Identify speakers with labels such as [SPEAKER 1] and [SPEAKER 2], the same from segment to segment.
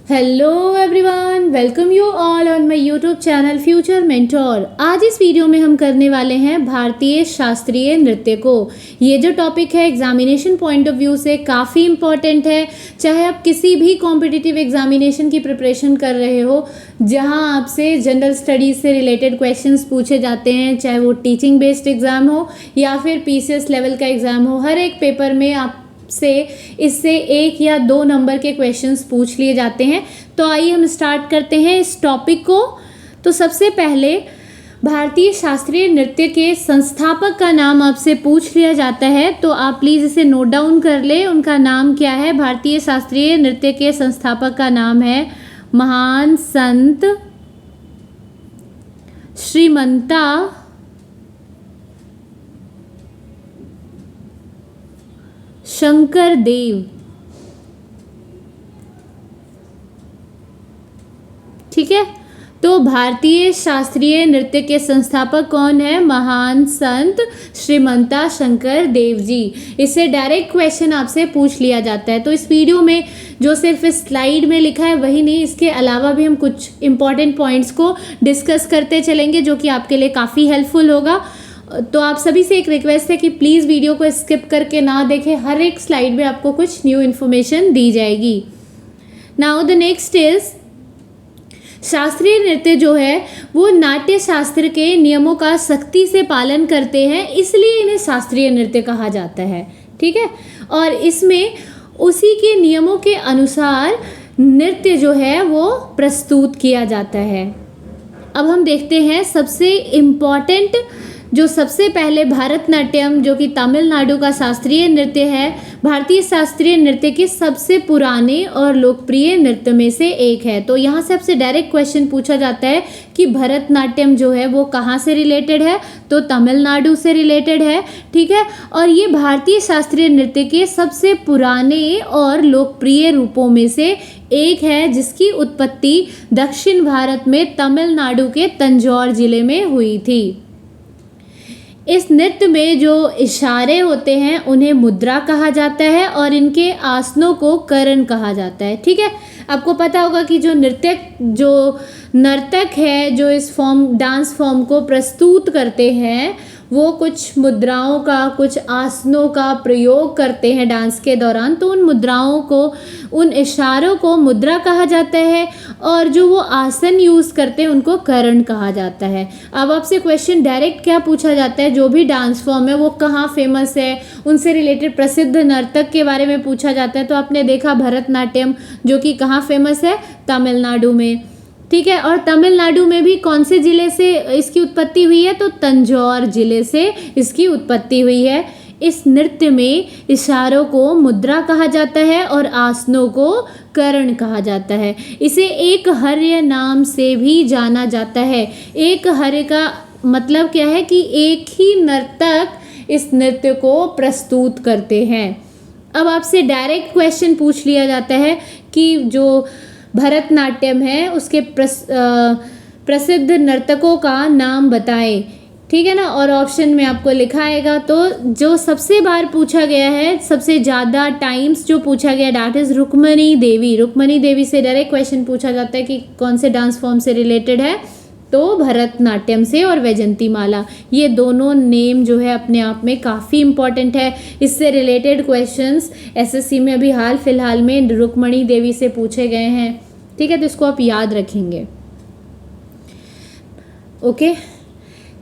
[SPEAKER 1] Hello everyone, welcome you all on my YouTube channel future mentor. आज इस video में हम करने वाले हैं भारतीय शास्त्रीय नृत्य को। ये जो टॉपिक है एग्जामिनेशन पॉइंट ऑफ व्यू से काफ़ी इम्पॉर्टेंट है। चाहे आप किसी भी कॉम्पिटिटिव एग्जामिनेशन की प्रिपरेशन कर रहे हो, जहां आपसे जनरल स्टडीज़ से रिलेटेड क्वेश्चंस पूछे जाते हैं, चाहे वो टीचिंग बेस्ड एग्ज़ाम हो या फिर पीसीएस लेवल का एग्ज़ाम हो, हर एक पेपर में आप से इससे 1 या 2 नंबर के क्वेश्चंस पूछ लिए जाते हैं। तो आइए हम स्टार्ट करते हैं इस टॉपिक को। तो सबसे पहले भारतीय शास्त्रीय नृत्य के संस्थापक का नाम आपसे पूछ लिया जाता है, तो आप प्लीज़ इसे नोट डाउन कर ले। उनका नाम क्या है? भारतीय शास्त्रीय नृत्य के संस्थापक का नाम है महान संत श्रीमंता शंकर देव। ठीक है, तो भारतीय शास्त्रीय नृत्य के संस्थापक कौन है? महान संत श्रीमंता शंकर देव जी। इससे डायरेक्ट क्वेश्चन आपसे पूछ लिया जाता है। तो इस वीडियो में जो सिर्फ स्लाइड में लिखा है वही नहीं, इसके अलावा भी हम कुछ इंपॉर्टेंट पॉइंट्स को डिस्कस करते चलेंगे, जो कि आपके लिए काफ़ी हेल्पफुल होगा। तो आप सभी से एक रिक्वेस्ट है कि प्लीज़ वीडियो को स्किप करके ना देखें। हर एक स्लाइड में आपको कुछ न्यू इन्फॉर्मेशन दी जाएगी। नाउ द नेक्स्ट इज, शास्त्रीय नृत्य जो है वो नाट्य शास्त्र के नियमों का सख्ती से पालन करते हैं, इसलिए इन्हें शास्त्रीय नृत्य कहा जाता है। ठीक है, और इसमें उसी के नियमों के अनुसार नृत्य जो है वो प्रस्तुत किया जाता है। अब हम देखते हैं सबसे इम्पॉर्टेंट, जो सबसे पहले भरतनाट्यम, जो कि तमिलनाडु का शास्त्रीय नृत्य है, भारतीय शास्त्रीय नृत्य के सबसे पुराने और लोकप्रिय नृत्य में से एक है। तो यहाँ से आपसे डायरेक्ट क्वेश्चन पूछा जाता है कि भरतनाट्यम जो है वो कहाँ से रिलेटेड है? तो तमिलनाडु से रिलेटेड है। ठीक है, और ये भारतीय शास्त्रीय नृत्य के सबसे पुराने और लोकप्रिय रूपों में से एक है, जिसकी उत्पत्ति दक्षिण भारत में तमिलनाडु के तंजौर जिले में हुई थी। इस नृत्य में जो इशारे होते हैं उन्हें मुद्रा कहा जाता है और इनके आसनों को करण कहा जाता है। ठीक है, आपको पता होगा कि जो नर्तक है जो इस डांस फॉर्म को प्रस्तुत करते हैं, वो कुछ मुद्राओं का, कुछ आसनों का प्रयोग करते हैं डांस के दौरान। तो उन मुद्राओं को, उन इशारों को मुद्रा कहा जाता है, और जो वो आसन यूज़ करते हैं उनको करण कहा जाता है। अब आपसे क्वेश्चन डायरेक्ट क्या पूछा जाता है? जो भी डांस फॉर्म है वो कहाँ फेमस है, उनसे रिलेटेड प्रसिद्ध नर्तक के बारे में पूछा जाता है। तो आपने देखा भरतनाट्यम, जो कि कहाँ फेमस है? तमिलनाडु में। ठीक है, और तमिलनाडु में भी कौन से ज़िले से इसकी उत्पत्ति हुई है? तो तंजौर ज़िले से इसकी उत्पत्ति हुई है। इस नृत्य में इशारों को मुद्रा कहा जाता है और आसनों को करण कहा जाता है। इसे एक हर्य नाम से भी जाना जाता है। एक हर्य का मतलब क्या है? कि एक ही नर्तक इस नृत्य को प्रस्तुत करते हैं। अब आपसे डायरेक्ट क्वेश्चन पूछ लिया जाता है कि जो भरतनाट्यम है उसके प्रसिद्ध नर्तकों का नाम बताएं। ठीक है ना, और ऑप्शन में आपको लिखा आएगा। तो जो सबसे बार पूछा गया है, सबसे ज़्यादा टाइम्स जो पूछा गया, डैट इज़ रुक्मणी देवी। रुक्मणी देवी से डायरेक्ट क्वेश्चन पूछा जाता है कि कौन से डांस फॉर्म से रिलेटेड है? तो भरतनाट्यम से। और वैजंतीमाला, ये दोनों नेम जो है अपने आप में काफ़ी इंपॉर्टेंट है। इससे रिलेटेड क्वेश्चंस एसएससी में अभी हाल फिलहाल में रुक्मणी देवी से पूछे गए हैं। ठीक है, तो इसको आप याद रखेंगे। ओके,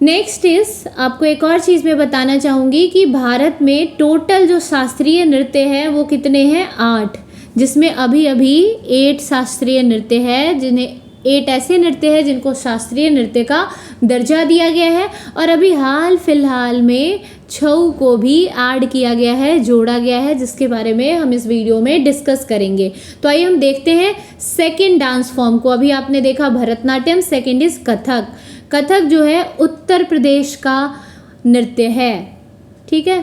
[SPEAKER 1] नेक्स्ट इज, आपको एक और चीज़ मैं बताना चाहूँगी कि भारत में टोटल जो शास्त्रीय नृत्य है वो कितने हैं? 8, जिसमें अभी 8 शास्त्रीय नृत्य है, जिन्हें 8 ऐसे नृत्य हैं जिनको शास्त्रीय नृत्य का दर्जा दिया गया है। और अभी हाल फिलहाल में छऊ को भी ऐड किया गया है, जोड़ा गया है, जिसके बारे में हम इस वीडियो में डिस्कस करेंगे। तो आइए हम देखते हैं सेकंड डांस फॉर्म को। अभी आपने देखा भरतनाट्यम, सेकंड इज कथक। कथक जो है उत्तर प्रदेश का नृत्य है। ठीक है,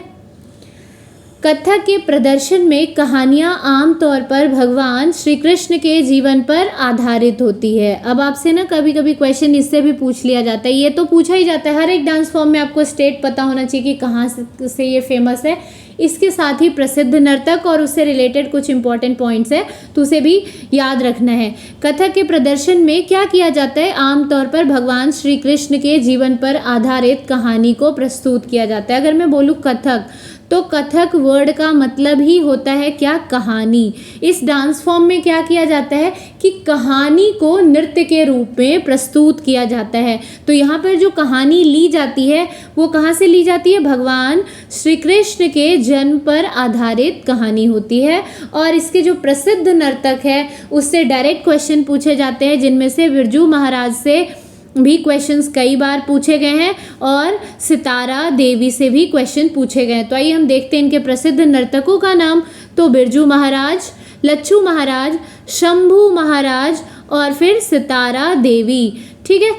[SPEAKER 1] कथक के प्रदर्शन में कहानियाँ आमतौर पर भगवान श्री कृष्ण के जीवन पर आधारित होती है। अब आपसे ना कभी कभी क्वेश्चन इससे भी पूछ लिया जाता है, ये तो पूछा ही जाता है हर एक डांस फॉर्म में, आपको स्टेट पता होना चाहिए कि कहाँ से ये फेमस है, इसके साथ ही प्रसिद्ध नर्तक और उससे रिलेटेड कुछ इंपॉर्टेंट पॉइंट्स है तो उसे भी याद रखना है। कथक के प्रदर्शन में क्या किया जाता है, आमतौर पर भगवान श्री कृष्ण के जीवन पर आधारित कहानी को प्रस्तुत किया जाता है। अगर मैं बोलूँ कथक, तो कथक वर्ड का मतलब ही होता है क्या, कहानी। इस डांस फॉर्म में क्या किया जाता है कि कहानी को नृत्य के रूप में प्रस्तुत किया जाता है। तो यहाँ पर जो कहानी ली जाती है वो कहाँ से ली जाती है, भगवान श्री कृष्ण के जन्म पर आधारित कहानी होती है। और इसके जो प्रसिद्ध नर्तक है उससे डायरेक्ट क्वेश्चन पूछे जाते हैं, जिनमें से बिरजू महाराज से भी क्वेश्चंस कई बार पूछे गए हैं और सितारा देवी से भी क्वेश्चन पूछे गए हैं। तो आइए हम देखते हैं इनके प्रसिद्ध नर्तकों का नाम। तो बिरजू महाराज, लच्छू महाराज, शंभू महाराज और फिर सितारा देवी। ठीक है,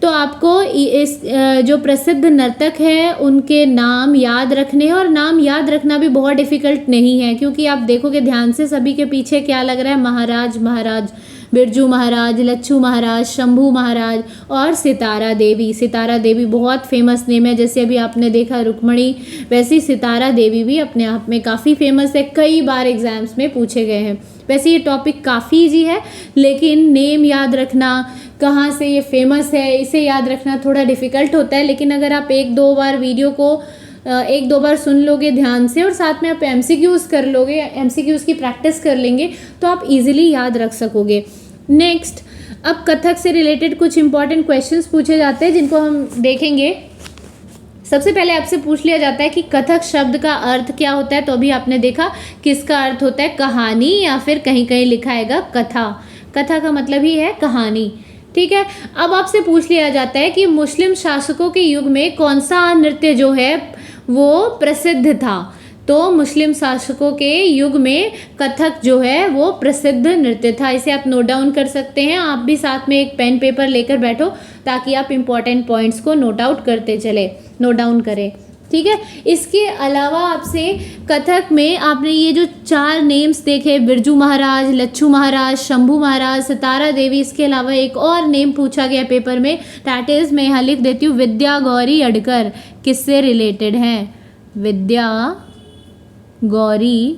[SPEAKER 1] तो आपको इस जो प्रसिद्ध नर्तक है उनके नाम याद रखने हैं, और नाम याद रखना भी बहुत डिफिकल्ट नहीं है, क्योंकि आप देखोगे ध्यान से सभी के पीछे क्या लग रहा है, महाराज महाराज, बिरजू महाराज, लच्छू महाराज, शंभू महाराज और सितारा देवी। सितारा देवी बहुत फेमस नेम है, जैसे अभी आपने देखा रुक्मणी, वैसे ही सितारा देवी भी अपने आप में काफ़ी फेमस है, कई बार एग्जाम्स में पूछे गए हैं। वैसे ये टॉपिक काफ़ी ईजी है, लेकिन नेम याद रखना, कहाँ से ये फेमस है, इसे याद रखना थोड़ा डिफ़िकल्ट होता है। लेकिन अगर आप एक दो बार वीडियो को एक दो बार सुन लोगे ध्यान से और साथ में आप MCQs कर लोगे, MCQs की प्रैक्टिस कर लेंगे, तो आप इजीली याद रख सकोगे। नेक्स्ट, अब कथक से रिलेटेड कुछ इंपॉर्टेंट क्वेश्चंस पूछे जाते हैं जिनको हम देखेंगे। सबसे पहले आपसे पूछ लिया जाता है कि कथक शब्द का अर्थ क्या होता है। तो अभी आपने देखा किसका अर्थ होता है, कहानी, या फिर कहीं कहीं लिखा हैगा कथा। कथा का मतलब ही है कहानी। ठीक है, अब आपसे पूछ लिया जाता है कि मुस्लिम शासकों के युग में कौन सा नृत्य जो है वो प्रसिद्ध था। तो मुस्लिम शासकों के युग में कथक जो है वो प्रसिद्ध नृत्य था। इसे आप नोट डाउन कर सकते हैं, आप भी साथ में एक पेन पेपर लेकर बैठो ताकि आप इंपॉर्टेंट पॉइंट्स को नोट आउट करते चले, नोट डाउन करें। ठीक है, इसके अलावा आपसे कथक में आपने ये जो 4 नेम्स देखे, बिरजू महाराज, लच्छू महाराज, शंभू महाराज, सितारा देवी, इसके अलावा एक और नेम पूछा गया पेपर में, दैट इज़, मैं यहाँ लिख देती हूँ, विद्या गौरी अडकर। किससे रिलेटेड हैं, विद्या गौरी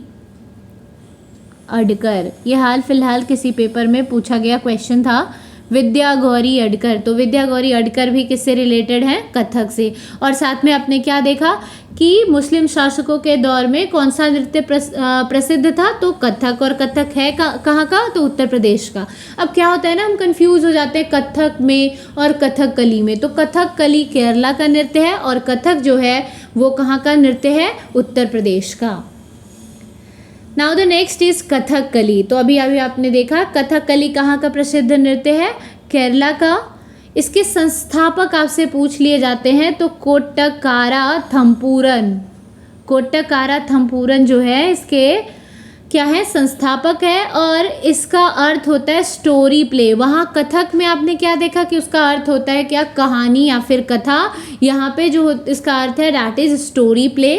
[SPEAKER 1] अडकर। ये हाल फिलहाल किसी पेपर में पूछा गया क्वेश्चन था, विद्या गौरी अडकर। तो विद्या गौरी अडकर भी किससे रिलेटेड हैं, कथक से। और साथ में आपने क्या देखा कि मुस्लिम शासकों के दौर में कौन सा नृत्य प्रसिद्ध था, तो कथक। और कथक है कहाँ का, तो उत्तर प्रदेश का। अब क्या होता है ना, हम कंफ्यूज हो जाते हैं कथक में और कथकली में। तो कथकली केरला का नृत्य है और कथक जो है वो कहाँ का नृत्य है, उत्तर प्रदेश का। Now the next is Kathakali. तो अभी आपने देखा कथकली कहाँ का प्रसिद्ध नृत्य है, केरला का। इसके संस्थापक आपसे पूछ लिए जाते हैं, तो कोट्टकारा थम्पूरन। कोट्टकारा थम्पूरन जो है इसके क्या है, संस्थापक है, और इसका अर्थ होता है स्टोरी प्ले। वहाँ कथक में आपने क्या देखा कि उसका अर्थ होता है क्या, कहानी या फिर कथा। यहाँ पे जो इसका अर्थ है दैट इज स्टोरी प्ले।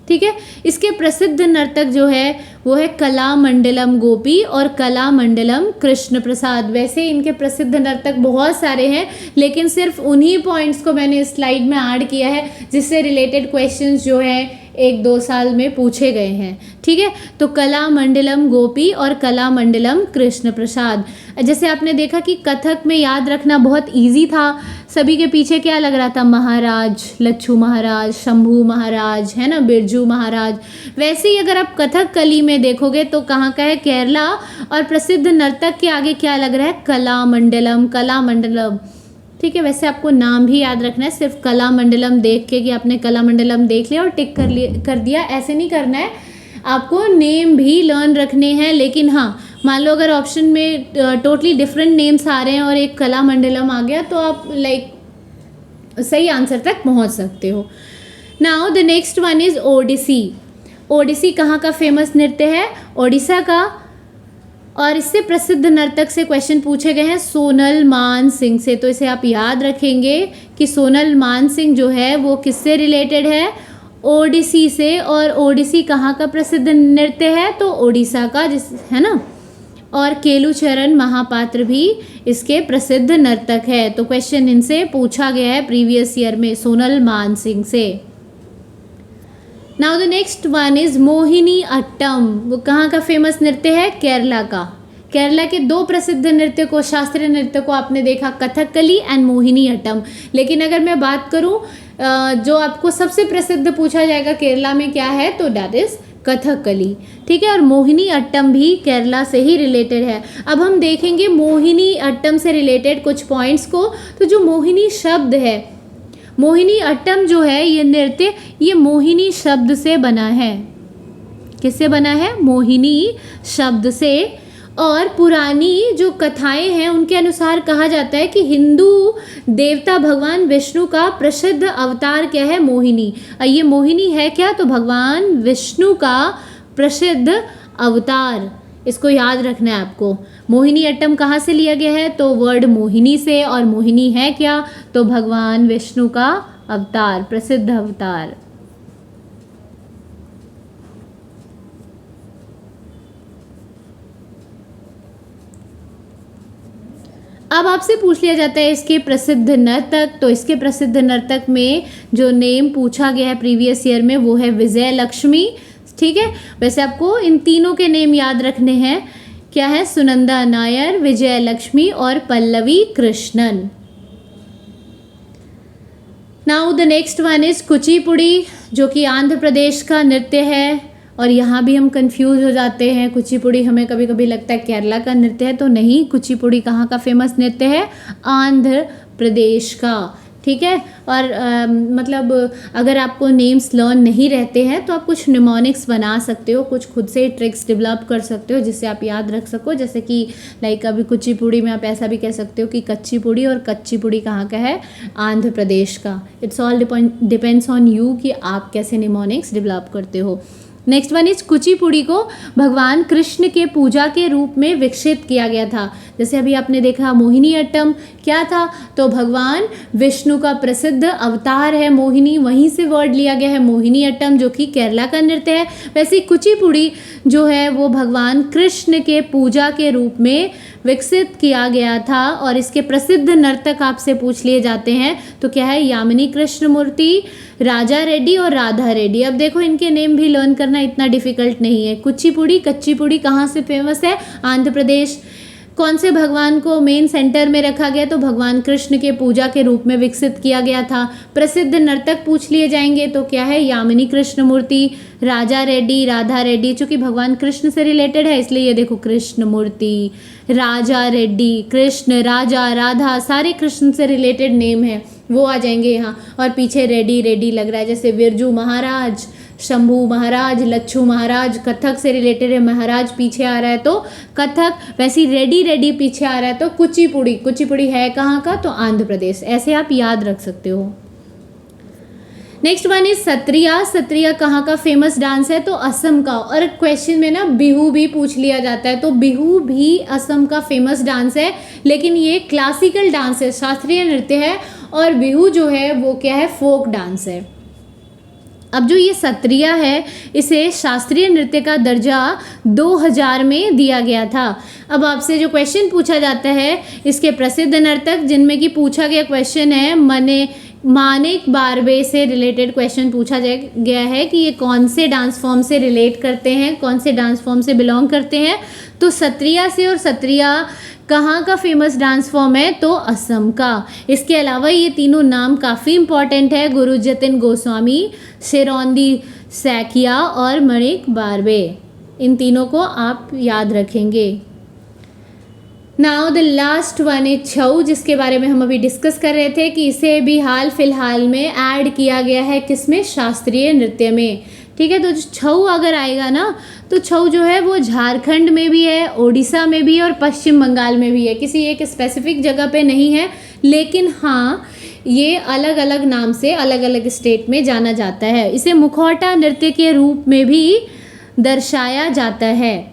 [SPEAKER 1] ठीक है, इसके प्रसिद्ध नर्तक जो है वो है कलामंडलम गोपी और कलामंडलम कृष्ण प्रसाद। वैसे इनके प्रसिद्ध नर्तक बहुत सारे हैं, लेकिन सिर्फ उन्हीं पॉइंट्स को मैंने इस स्लाइड में ऐड किया है जिससे रिलेटेड क्वेश्चंस जो है 1-2 साल में पूछे गए हैं। ठीक है, तो कलामंडलम गोपी और कलामंडलम कृष्ण प्रसाद। जैसे आपने देखा कि कथक में याद रखना बहुत इजी था, सभी के पीछे क्या लग रहा था, महाराज, लच्छू महाराज, शंभू महाराज, है ना, बिरजू महाराज। वैसे ही अगर आप कथकली में देखोगे तो कहाँ का है, केरला, और प्रसिद्ध नर्तक के आगे क्या लग रहा है, कलामंडलम, कलामंडलम। ठीक है, वैसे आपको नाम भी याद रखना है, सिर्फ कलामंडलम देख के कि आपने कलामंडलम देख लिया और टिक कर दिया, ऐसे नहीं करना है। आपको नेम भी लर्न रखने हैं। लेकिन हाँ, मान लो अगर ऑप्शन में टोटली डिफरेंट नेम्स आ रहे हैं और एक कलामंडलम आ गया, तो आप सही आंसर तक पहुंच सकते हो। Now the next one is Odissi. Odissi कहाँ का फेमस नृत्य है, ओडिशा का, और इससे प्रसिद्ध नर्तक से क्वेश्चन पूछे गए हैं सोनल मान सिंह से। तो इसे आप याद रखेंगे कि सोनल मान सिंह जो है वो किससे रिलेटेड है, ओडिसी से, और ओडिसी कहाँ का प्रसिद्ध नृत्य है? तो ओडिशा का, जिस है ना। और केलुचरण महापात्र भी इसके प्रसिद्ध नर्तक है। तो क्वेश्चन इनसे पूछा गया है प्रीवियस ईयर में, सोनल मानसिंह से। Now the next one is Mohiniyattam. वो कहाँ का फेमस नृत्य है? केरला का। केरला के दो प्रसिद्ध नृत्य को, शास्त्रीय नृत्य को आपने देखा, कथकली एंड मोहिनी अट्टम। लेकिन अगर मैं बात करूँ जो आपको सबसे प्रसिद्ध पूछा जाएगा केरला में क्या है, तो दैट इज कथकली। ठीक है, और मोहिनी अट्टम भी केरला से ही रिलेटेड है। अब हम देखेंगे मोहिनी अट्टम से रिलेटेड कुछ पॉइंट्स को। तो जो मोहिनी शब्द है, मोहिनी अट्टम जो है ये नृत्य, ये मोहिनी शब्द से बना है। किससे बना है? मोहिनी शब्द से। और पुरानी जो कथाएं हैं उनके अनुसार कहा जाता है कि हिंदू देवता भगवान विष्णु का प्रसिद्ध अवतार क्या है? मोहिनी। ये मोहिनी है क्या? तो भगवान विष्णु का प्रसिद्ध अवतार। इसको याद रखना है आपको। मोहिनी अट्टम कहाँ से लिया गया है? तो वर्ड मोहिनी से। और मोहिनी है क्या? तो भगवान विष्णु का अवतार, प्रसिद्ध अवतार। अब आपसे पूछ लिया जाता है इसके प्रसिद्ध नर्तक। तो इसके प्रसिद्ध नर्तक में जो नेम पूछा गया है प्रीवियस ईयर में वो है विजय लक्ष्मी। ठीक है, वैसे आपको इन तीनों के नेम याद रखने हैं। क्या है? सुनंदा नायर, विजय लक्ष्मी और Pallavi Krishnan. Now the next one is Kuchipudi, जो कि आंध्र प्रदेश का नृत्य है। और यहाँ भी हम कंफ्यूज हो जाते हैं। कुचिपुड़ी हमें कभी कभी लगता है केरला का नृत्य है, तो नहीं, कुचिपुड़ी कहाँ का फेमस नृत्य है? आंध्र प्रदेश का। ठीक है, और मतलब अगर आपको नेम्स लर्न नहीं रहते हैं तो आप कुछ निमोनिक्स बना सकते हो, कुछ खुद से ट्रिक्स डेवलप कर सकते हो जिससे आप याद रख सको। जैसे कि लाइक अभी कुचिपुड़ी में आप ऐसा भी कह सकते हो कि कच्चीपुड़ी, और कच्चीपुड़ी कहाँ का है? आंध्र प्रदेश का। It's all depends on you कि आप कैसे निमोनिक्स डेवलप करते हो। नेक्स्ट वन इज कुचिपुड़ी को भगवान कृष्ण के पूजा के रूप में विकसित किया गया था। जैसे अभी आपने देखा मोहिनी अट्टम क्या था? तो भगवान विष्णु का प्रसिद्ध अवतार है मोहिनी, वहीं से वर्ड लिया गया है मोहिनी अट्टम, जो कि केरला का नृत्य है। वैसे कुचिपुड़ी जो है वो भगवान कृष्ण के पूजा के रूप में विकसित किया गया था। और इसके प्रसिद्ध नर्तक आपसे पूछ लिए जाते हैं तो क्या है? यामिनी कृष्णमूर्ति, राजा रेड्डी और राधा रेड्डी। अब देखो इनके नेम भी लर्न करना इतना डिफिकल्ट नहीं है। कुचिपुड़ी, कच्चीपुड़ी कहाँ से फेमस है? आंध्र प्रदेश। कौन से भगवान को मेन सेंटर में रखा गया? तो भगवान कृष्ण के पूजा के रूप में विकसित किया गया था। प्रसिद्ध नर्तक पूछ लिए जाएंगे तो क्या है? यामिनी कृष्णमूर्ति, राजा रेड्डी, राधा रेड्डी। चूँकि भगवान कृष्ण से रिलेटेड है इसलिए ये देखो कृष्णमूर्ति, राजा रेड्डी, कृष्ण, राजा, राधा, सारे कृष्ण से रिलेटेड नेम है, वो आ जाएंगे यहाँ। और पीछे रेड्डी रेड्डी लग रहा है, जैसे बिरजू महाराज, शंभू महाराज, लच्छू महाराज, कथक से रिलेटेड है, महाराज पीछे आ रहा है तो कथक, वैसी रेड्डी रेड्डी पीछे आ रहा है तो कुचिपुड़ी। कुचिपुड़ी है कहाँ का? तो आंध्र प्रदेश। ऐसे आप याद रख सकते हो। Next one is Sattriya. Sattriya कहाँ का फेमस डांस है? तो असम का। और क्वेश्चन में ना बिहू भी पूछ लिया जाता है, तो बिहू भी असम का फेमस डांस है, लेकिन ये क्लासिकल डांस है, शास्त्रीय नृत्य है। और बिहू जो है वो क्या है? फोक डांस है। अब जो ये सत्रिया है इसे शास्त्रीय नृत्य का दर्जा 2000 में दिया गया था। अब आपसे जो क्वेश्चन पूछा जाता है इसके प्रसिद्ध नर्तक, जिनमें कि पूछा गया क्वेश्चन है मानिक बारबे से रिलेटेड क्वेश्चन पूछा गया है कि ये कौन से डांस फॉर्म से रिलेट करते हैं, कौन से डांस फॉर्म से बिलोंग करते हैं? तो सत्रिया से। और सत्रिया कहाँ का फेमस डांस फॉर्म है? तो असम का। इसके अलावा ये तीनों नाम काफ़ी इंपॉर्टेंट है, गुरु जतिन गोस्वामी, शेरौंदी सैकिया और मणिक बारबे। इन तीनों को आप याद रखेंगे। Now the last one is Chhau, जिसके बारे में हम अभी डिस्कस कर रहे थे कि इसे भी हाल फिलहाल में ऐड किया गया है किसमें? शास्त्रीय नृत्य में। ठीक है, तो छऊ अगर आएगा ना तो छऊ जो है वो झारखंड में भी है, ओडिशा में भी है और पश्चिम बंगाल में भी है, किसी एक स्पेसिफिक जगह पे नहीं है। लेकिन हाँ, ये अलग अलग नाम से अलग अलग स्टेट में जाना जाता है। इसे मुखौटा नृत्य के रूप में भी दर्शाया जाता है।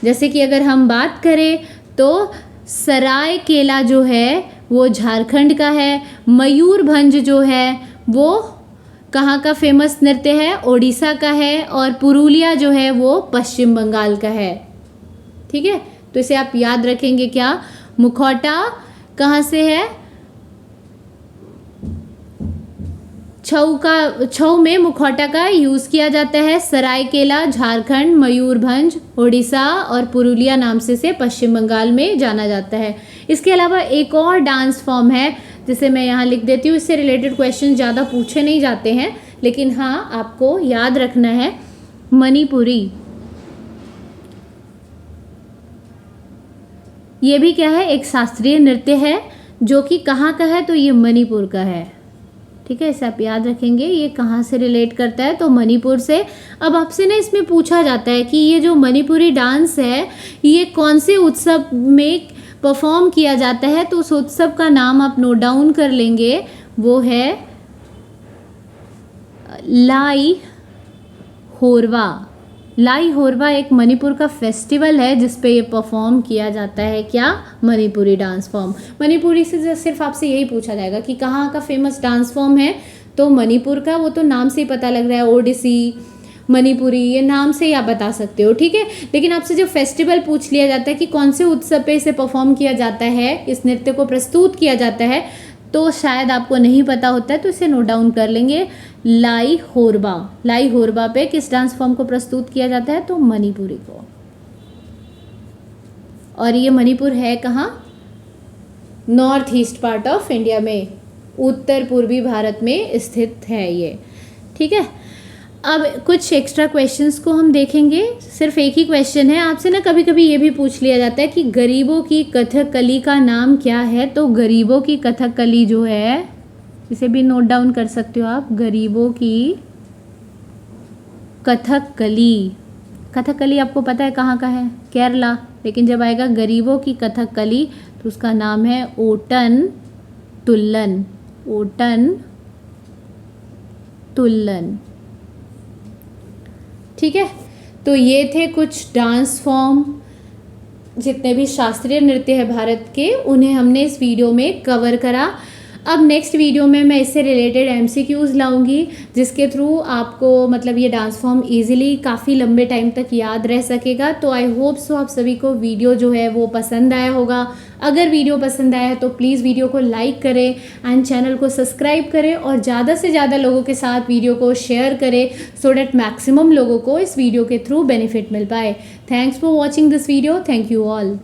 [SPEAKER 1] जैसे कि अगर हम बात करें तो सरायकेला जो है वो झारखंड का है, मयूरभंज जो है वो कहाँ का फेमस नृत्य है? ओडिशा का है, और पुरुलिया जो है वो पश्चिम बंगाल का है। ठीक है, तो इसे आप याद रखेंगे क्या? मुखौटा कहाँ से है? छऊ में मुखौटा का यूज़ किया जाता है। सरायकेला झारखंड, मयूरभंज उड़ीसा और पुरुलिया नाम से पश्चिम बंगाल में जाना जाता है। इसके अलावा एक और डांस फॉर्म है जिसे मैं यहाँ लिख देती हूँ। इससे रिलेटेड क्वेश्चन ज़्यादा पूछे नहीं जाते हैं, लेकिन हाँ आपको याद रखना है, मणिपुरी। ये भी क्या है? एक शास्त्रीय नृत्य है जो कि कहाँ का है? तो ये मणिपुर का है। ठीक है, इसे आप याद रखेंगे। ये कहाँ से रिलेट करता है? तो मणिपुर से। अब आपसे ना इसमें पूछा जाता है कि ये जो मणिपुरी डांस है ये कौन से उत्सव में परफॉर्म किया जाता है, तो उस उत्सव का नाम आप नोट डाउन कर लेंगे, वो है लाई होरवा। लाई होरवा एक मणिपुर का फेस्टिवल है जिस पे ये परफॉर्म किया जाता है। क्या? Manipuri dance form. मणिपुरी से सिर्फ आपसे यही पूछा जाएगा कि कहाँ का फेमस डांस फॉर्म है, तो मणिपुर का। वो तो नाम से ही पता लग रहा है, ओडिसी, मणिपुरी, ये नाम से ही आप बता सकते हो। ठीक है, लेकिन आपसे जो फेस्टिवल पूछ लिया जाता है कि कौन से उत्सव पे इसे परफॉर्म किया जाता है, इस नृत्य को प्रस्तुत किया जाता है, तो शायद आपको नहीं पता होता है, तो इसे नोट डाउन कर लेंगे। लाई होरबा। लाई होरबा पे किस डांस फॉर्म को प्रस्तुत किया जाता है? तो मणिपुरी को। और ये मणिपुर है कहाँ? North east part of India में, उत्तर पूर्वी भारत में स्थित है ये। ठीक है, अब कुछ एक्स्ट्रा क्वेश्चंस को हम देखेंगे। सिर्फ एक ही क्वेश्चन है आपसे ना, कभी कभी ये भी पूछ लिया जाता है कि गरीबों की कथकली का नाम क्या है? तो गरीबों की कथकली जो है, इसे भी नोट डाउन कर सकते हो आप, गरीबों की कथकली। कथकली आपको पता है कहाँ का है? केरला। लेकिन जब आएगा गरीबों की कथकली तो उसका नाम है ओटन तुल्लन। ओटन तुल्लन। ठीक है, तो ये थे कुछ डांस फॉर्म, जितने भी शास्त्रीय नृत्य है भारत के, उन्हें हमने इस वीडियो में कवर करा। अब नेक्स्ट वीडियो में मैं इससे रिलेटेड MCQs लाऊंगी, जिसके थ्रू आपको मतलब ये डांस फॉर्म इजीली काफ़ी लंबे टाइम तक याद रह सकेगा। तो आई होप सो आप सभी को वीडियो जो है वो पसंद आया होगा। अगर वीडियो पसंद आया है तो प्लीज़ वीडियो को लाइक करें एंड चैनल को सब्सक्राइब करें, और ज़्यादा से ज़्यादा लोगों के साथ वीडियो को शेयर करें, सो डैट मैक्सिमम लोगों को इस वीडियो के थ्रू बेनिफिट मिल पाए। Thanks for watching this video. Thank you all.